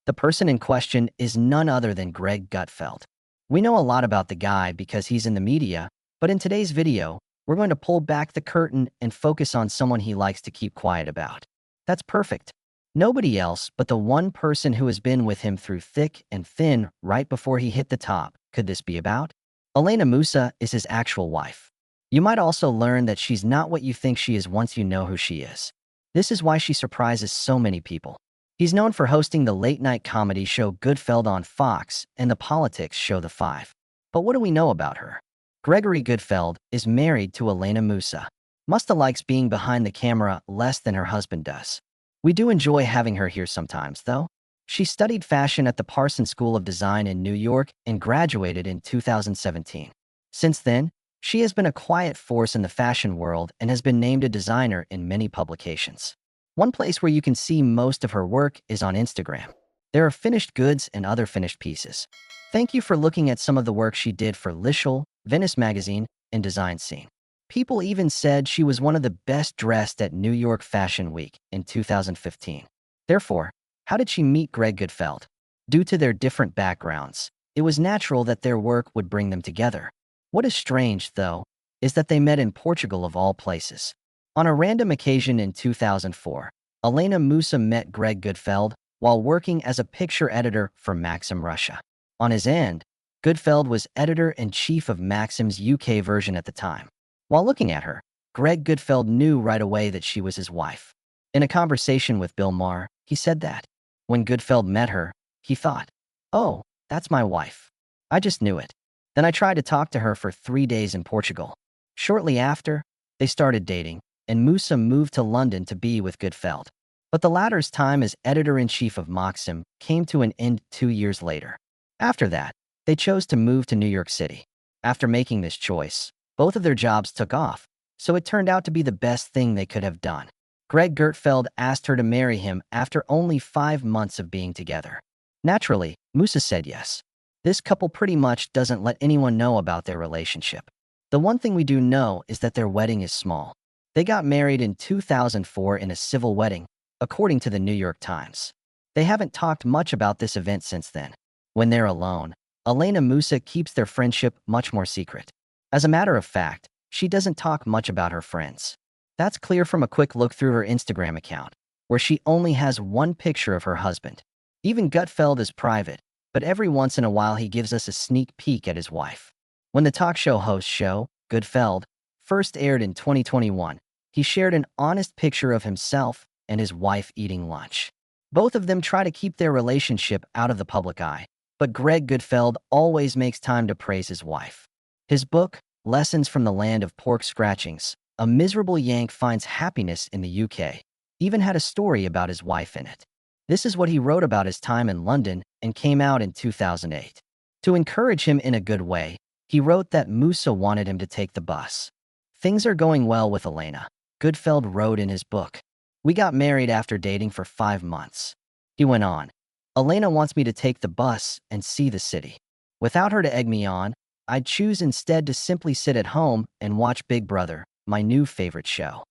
The person in question is none other than Greg Gutfeld. We know a lot about the guy because he's in the media, but in today's video, we're going to pull back the curtain and focus on someone he likes to keep quiet about. That's perfect. Nobody else but the one person who has been with him through thick and thin right before he hit the top. Could this be about? Elena Musa is his actual wife. You might also learn that she's not what you think she is once you know who she is. This is why she surprises so many people. He's known for hosting the late-night comedy show Gutfeld on Fox and the politics show The Five. But what do we know about her? Gregory Gutfeld is married to Elena Musa. Musta likes being behind the camera less than her husband does. We do enjoy having her here sometimes, though. She studied fashion at the Parsons School of Design in New York and graduated in 2017. Since then, she has been a quiet force in the fashion world and has been named a designer in many publications. One place where you can see most of her work is on Instagram. There are finished goods and other finished pieces. Thank you for looking at some of the work she did for Lischel, Venice Magazine, and Design Scene. People even said she was one of the best dressed at New York Fashion Week in 2015. Therefore, how did she meet Greg Gutfeld? Due to their different backgrounds, it was natural that their work would bring them together. What is strange, though, is that they met in Portugal of all places. On a random occasion in 2004, Elena Musa met Greg Gutfeld while working as a picture editor for Maxim Russia. On his end, Gutfeld was editor-in-chief of Maxim's UK version at the time. While looking at her, Greg Gutfeld knew right away that she was his wife. In a conversation with Bill Maher, he said that when Gutfeld met her, he thought, "Oh, that's my wife. I just knew it." Then I tried to talk to her for 3 days in Portugal. Shortly after, they started dating, and Musa moved to London to be with Gutfeld. But the latter's time as editor-in-chief of Maxim came to an end 2 years later. After that, they chose to move to New York City. After making this choice, both of their jobs took off, so it turned out to be the best thing they could have done. Greg Gutfeld asked her to marry him after only 5 months of being together. Naturally, Musa said yes. This couple pretty much doesn't let anyone know about their relationship. The one thing we do know is that their wedding is small. They got married in 2004 in a civil wedding, according to the New York Times. They haven't talked much about this event since then. When they're alone, Elena Musa keeps their friendship much more secret. As a matter of fact, she doesn't talk much about her friends. That's clear from a quick look through her Instagram account, where she only has one picture of her husband. Even Gutfeld is private, but every once in a while he gives us a sneak peek at his wife. When the talk show host show, Gutfeld, first aired in 2021, he shared an honest picture of himself and his wife eating lunch. Both of them try to keep their relationship out of the public eye, but Greg Gutfeld always makes time to praise his wife. His book, Lessons from the Land of Pork Scratchings, A Miserable Yank Finds Happiness in the UK, even had a story about his wife in it. This is what he wrote about his time in London and came out in 2008. To encourage him in a good way, he wrote that Musa wanted him to take the bus. Things are going well with Elena, Gutfeld wrote in his book. We got married after dating for 5 months. He went on, Elena wants me to take the bus and see the city. Without her to egg me on, I'd choose instead to simply sit at home and watch Big Brother, my new favorite show.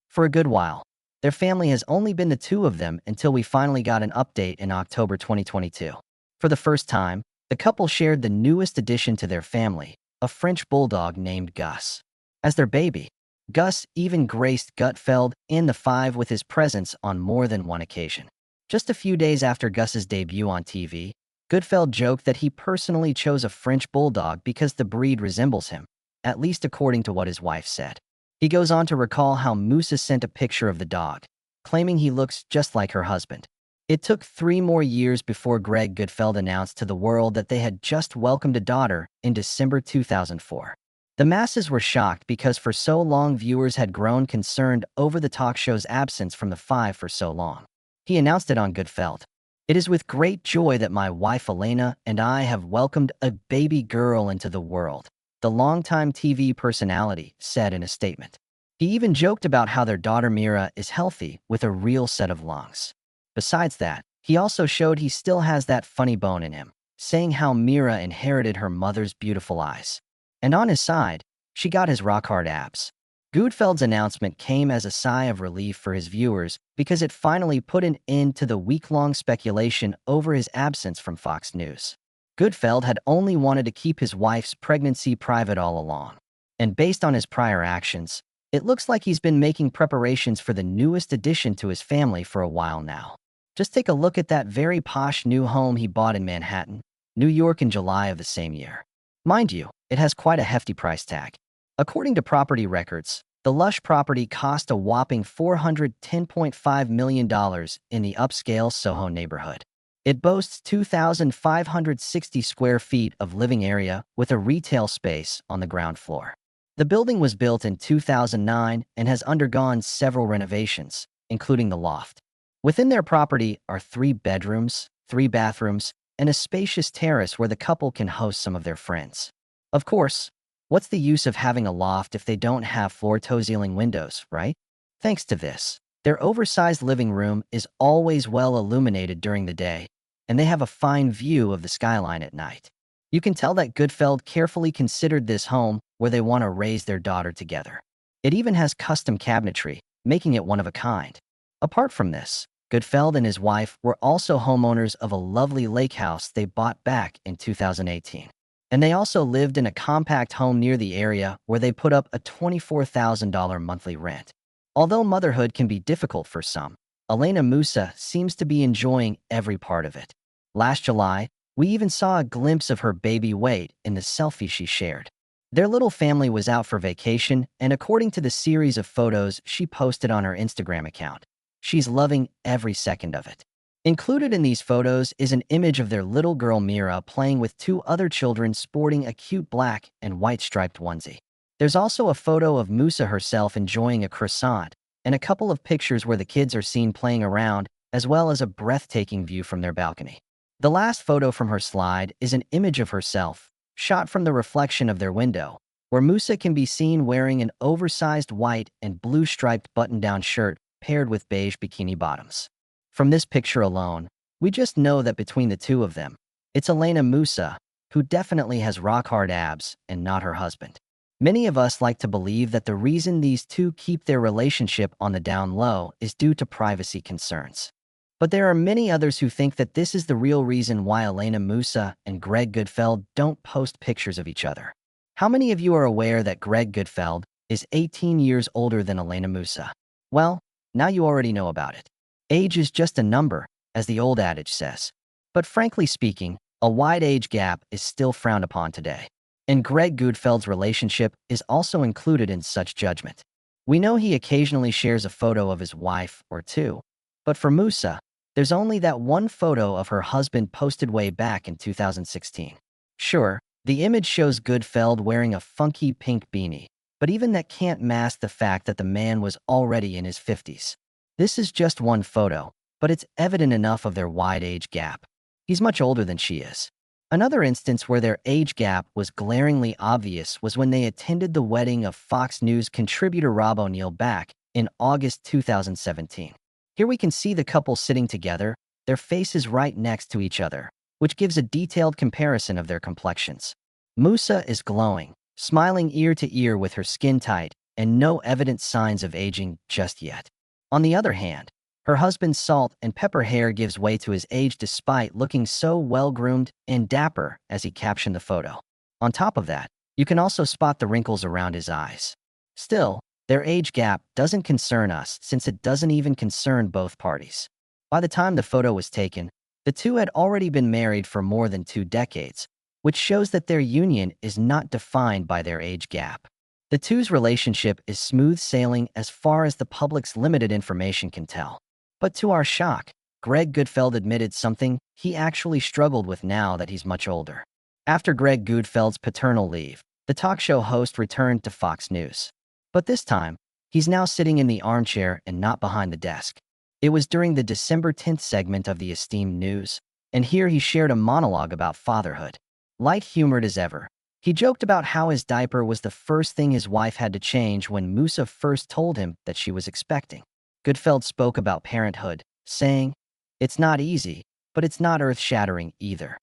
For a good while, their family has only been the two of them until we finally got an update in October 2022. For the first time, the couple shared the newest addition to their family, a French bulldog named Gus. As their baby, Gus even graced Gutfeld and the Five with his presence on more than one occasion. Just a few days after Gus's debut on TV, Gutfeld joked that he personally chose a French bulldog because the breed resembles him, at least according to what his wife said. He goes on to recall how Musa sent a picture of the dog, claiming he looks just like her husband. It took 3 more years before Greg Gutfeld announced to the world that they had just welcomed a daughter in December 2004. The masses were shocked because for so long viewers had grown concerned over the talk show's absence from the Five for so long. He announced it on Gutfeld. It is with great joy that my wife Elena and I have welcomed a baby girl into the world, the longtime TV personality said in a statement. He even joked about how their daughter Mira is healthy with a real set of lungs. Besides that, he also showed he still has that funny bone in him, saying how Mira inherited her mother's beautiful eyes. And on his side, she got his rock-hard abs. Gutfeld's announcement came as a sigh of relief for his viewers because it finally put an end to the week-long speculation over his absence from Fox News. Gutfeld had only wanted to keep his wife's pregnancy private all along. And based on his prior actions, it looks like he's been making preparations for the newest addition to his family for a while now. Just take a look at that very posh new home he bought in Manhattan, New York in July of the same year. Mind you, it has quite a hefty price tag. According to property records, the lush property cost a whopping $410.5 million in the upscale Soho neighborhood. It boasts 2,560 square feet of living area with a retail space on the ground floor. The building was built in 2009 and has undergone several renovations, including the loft. Within their property are 3 bedrooms, 3 bathrooms, and a spacious terrace where the couple can host some of their friends. Of course, what's the use of having a loft if they don't have floor-to-ceiling windows, right? Thanks to this, their oversized living room is always well illuminated during the day, and they have a fine view of the skyline at night. You can tell that Gutfeld carefully considered this home where they want to raise their daughter together. It even has custom cabinetry, making it one of a kind. Apart from this, Gutfeld and his wife were also homeowners of a lovely lake house they bought back in 2018. And they also lived in a compact home near the area where they put up a $24,000 monthly rent. Although motherhood can be difficult for some, Elena Musa seems to be enjoying every part of it. Last July, we even saw a glimpse of her baby weight in the selfie she shared. Their little family was out for vacation, and according to the series of photos she posted on her Instagram account, she's loving every second of it. Included in these photos is an image of their little girl Mira playing with 2 other children sporting a cute black and white striped onesie. There's also a photo of Musa herself enjoying a croissant, and a couple of pictures where the kids are seen playing around, as well as a breathtaking view from their balcony. The last photo from her slide is an image of herself, shot from the reflection of their window, where Musa can be seen wearing an oversized white and blue striped button-down shirt paired with beige bikini bottoms. From this picture alone, we just know that between the two of them, it's Elena Musa, who definitely has rock-hard abs and not her husband. Many of us like to believe that the reason these two keep their relationship on the down low is due to privacy concerns. But there are many others who think that this is the real reason why Elena Musa and Greg Gutfeld don't post pictures of each other. How many of you are aware that Greg Gutfeld is 18 years older than Elena Musa? Well, now you already know about it. Age is just a number, as the old adage says. But frankly speaking, a wide age gap is still frowned upon today. And Greg Gutfeld's relationship is also included in such judgment. We know he occasionally shares a photo of his wife or two, but for Musa, there's only that one photo of her husband posted way back in 2016. Sure, the image shows Gutfeld wearing a funky pink beanie, but even that can't mask the fact that the man was already in his 50s. This is just one photo, but it's evident enough of their wide age gap. He's much older than she is. Another instance where their age gap was glaringly obvious was when they attended the wedding of Fox News contributor Rob O'Neill back in August 2017. Here we can see the couple sitting together, their faces right next to each other, which gives a detailed comparison of their complexions. Musa is glowing, smiling ear to ear with her skin tight, and no evident signs of aging just yet. On the other hand, her husband's salt and pepper hair gives way to his age despite looking so well-groomed and dapper as he captioned the photo. On top of that, you can also spot the wrinkles around his eyes. Still, their age gap doesn't concern us since it doesn't even concern both parties. By the time the photo was taken, the two had already been married for more than 2 decades, which shows that their union is not defined by their age gap. The two's relationship is smooth sailing as far as the public's limited information can tell. But to our shock, Greg Gutfeld admitted something he actually struggled with now that he's much older. After Greg Gutfeld's paternal leave, the talk show host returned to Fox News. But this time, he's now sitting in the armchair and not behind the desk. It was during the December 10th segment of the esteemed news, and here he shared a monologue about fatherhood. Light-humored as ever, he joked about how his diaper was the first thing his wife had to change when Musa first told him that she was expecting. Gutfeld spoke about parenthood, saying, "It's not easy, but it's not earth-shattering either."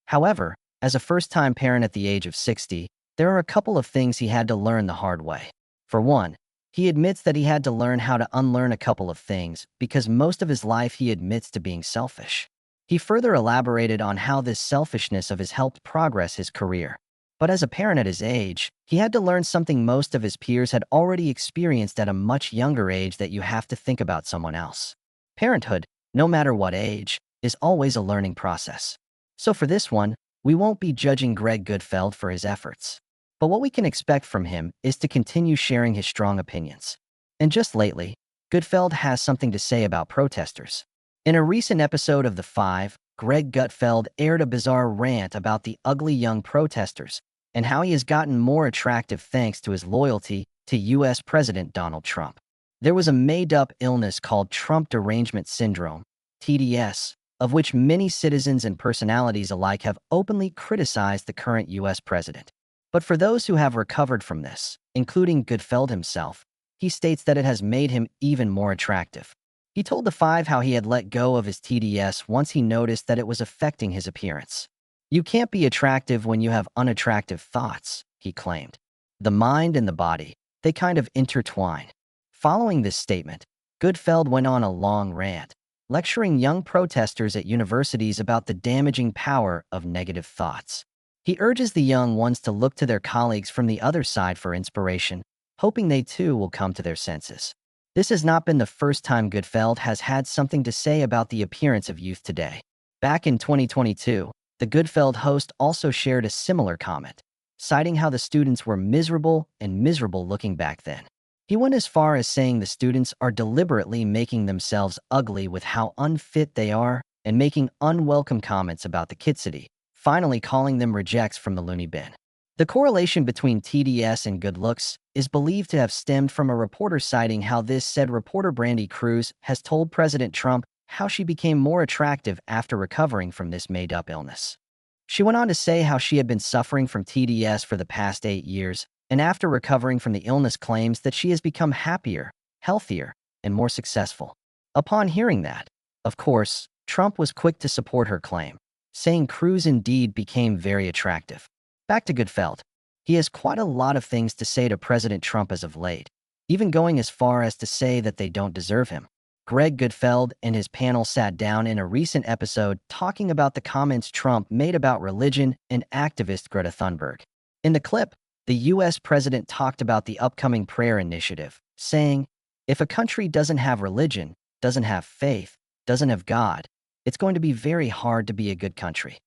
However, as a first-time parent at the age of 60, there are a couple of things he had to learn the hard way. For one, He admits that he had to learn how to unlearn a couple of things because most of his life he admits to being selfish. He further elaborated on how this selfishness of his helped progress his career. But as a parent at his age, he had to learn something most of his peers had already experienced at a much younger age, that you have to think about someone else. Parenthood, no matter what age, is always a learning process. So for this one, we won't be judging Greg Gutfeld for his efforts. But what we can expect from him is to continue sharing his strong opinions. And just lately, Gutfeld has something to say about protesters. In a recent episode of The Five, Greg Gutfeld aired a bizarre rant about the ugly young protesters and how he has gotten more attractive thanks to his loyalty to U.S. President Donald Trump. There was a made-up illness called Trump Derangement Syndrome, TDS, of which many citizens and personalities alike have openly criticized the current U.S. president. But for those who have recovered from this, including Gutfeld himself, he states that it has made him even more attractive. He told The Five how he had let go of his TDS once he noticed that it was affecting his appearance. "You can't be attractive when you have unattractive thoughts," he claimed. "The mind and the body, they kind of intertwine." Following this statement, Gutfeld went on a long rant, lecturing young protesters at universities about the damaging power of negative thoughts. He urges the young ones to look to their colleagues from the other side for inspiration, hoping they too will come to their senses. This has not been the first time Gutfeld has had something to say about the appearance of youth today. Back in 2022, the Gutfeld host also shared a similar comment, citing how the students were miserable looking back then. He went as far as saying the students are deliberately making themselves ugly with how unfit they are and making unwelcome comments about the Kid City, finally calling them rejects from the loony bin. The correlation between TDS and good looks is believed to have stemmed from a reporter citing how this said reporter Brandy Cruz has told President Trump how she became more attractive after recovering from this made-up illness. She went on to say how she had been suffering from TDS for the past 8 years, and after recovering from the illness claims that she has become happier, healthier, and more successful. Upon hearing that, of course, Trump was quick to support her claim, saying Cruz indeed became very attractive. Back to Gutfeld. He has quite a lot of things to say to President Trump as of late, even going as far as to say that they don't deserve him. Greg Gutfeld and his panel sat down in a recent episode talking about the comments Trump made about religion and activist Greta Thunberg. In the clip, the U.S. president talked about the upcoming prayer initiative, saying, "If a country doesn't have religion, doesn't have faith, doesn't have God, it's going to be very hard to be a good country."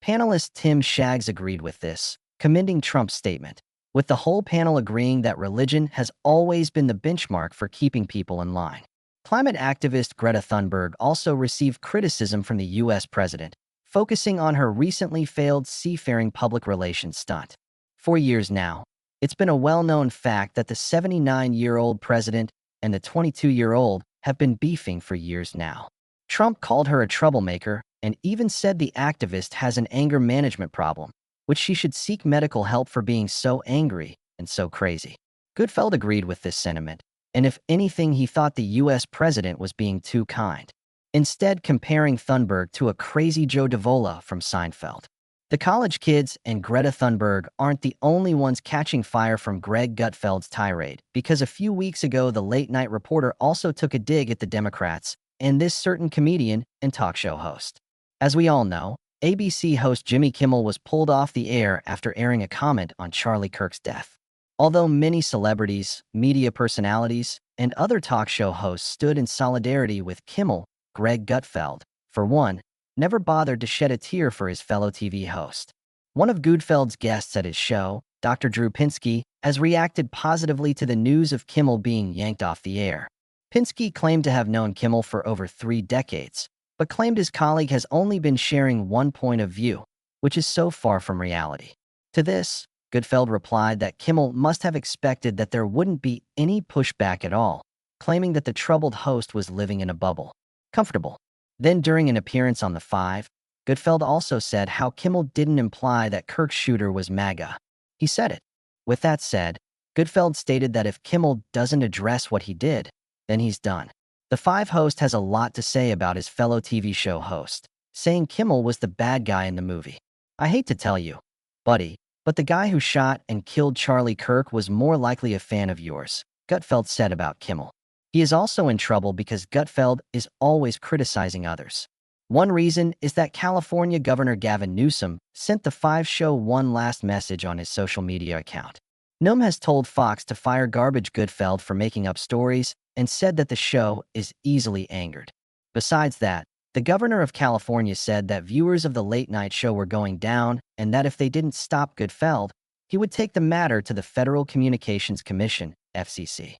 Panelist Tim Shaggs agreed with this, commending Trump's statement, with the whole panel agreeing that religion has always been the benchmark for keeping people in line. Climate activist Greta Thunberg also received criticism from the U.S. president, focusing on her recently failed seafaring public relations stunt. For years now, it's been a well-known fact that the 79-year-old president and the 22-year-old have been beefing for years now. Trump called her a troublemaker and even said the activist has an anger management problem, which she should seek medical help for being so angry and so crazy. Gutfeld agreed with this sentiment, and if anything, he thought the U.S. president was being too kind, instead comparing Thunberg to a crazy Joe Davola from Seinfeld. The college kids and Greta Thunberg aren't the only ones catching fire from Greg Gutfeld's tirade, because a few weeks ago the late-night reporter also took a dig at the Democrats and this certain comedian and talk show host. As we all know, ABC host Jimmy Kimmel was pulled off the air after airing a comment on Charlie Kirk's death. Although many celebrities, media personalities, and other talk show hosts stood in solidarity with Kimmel, Greg Gutfeld, for one, never bothered to shed a tear for his fellow TV host. One of Gutfeld's guests at his show, Dr. Drew Pinsky, has reacted positively to the news of Kimmel being yanked off the air. Pinsky claimed to have known Kimmel for over 3 decades, but claimed his colleague has only been sharing one point of view, which is so far from reality. To this, Gutfeld replied that Kimmel must have expected that there wouldn't be any pushback at all, claiming that the troubled host was living in a bubble. Comfortable. Then during an appearance on The Five, Gutfeld also said how Kimmel didn't imply that Kirk's shooter was MAGA. He said it. With that said, Gutfeld stated that if Kimmel doesn't address what he did, then he's done. The Five host has a lot to say about his fellow TV show host, saying Kimmel was the bad guy in the movie. "I hate to tell you, buddy, but the guy who shot and killed Charlie Kirk was more likely a fan of yours," Gutfeld said about Kimmel. He is also in trouble because Gutfeld is always criticizing others. One reason is that California Governor Gavin Newsom sent the five-show one last message on his social media account. Newsom has told Fox to fire Garbage Gutfeld for making up stories and said that the show is easily angered. Besides that, the governor of California said that viewers of the late-night show were going down and that if they didn't stop Gutfeld, he would take the matter to the Federal Communications Commission, FCC.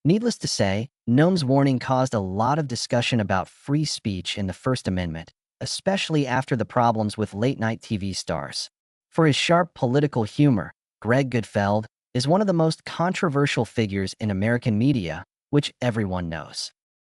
Needless to say, Newsom's warning caused a lot of discussion about free speech in the First Amendment, especially after the problems with late-night TV stars. For his sharp political humor, Greg Gutfeld is one of the most controversial figures in American media, which everyone knows.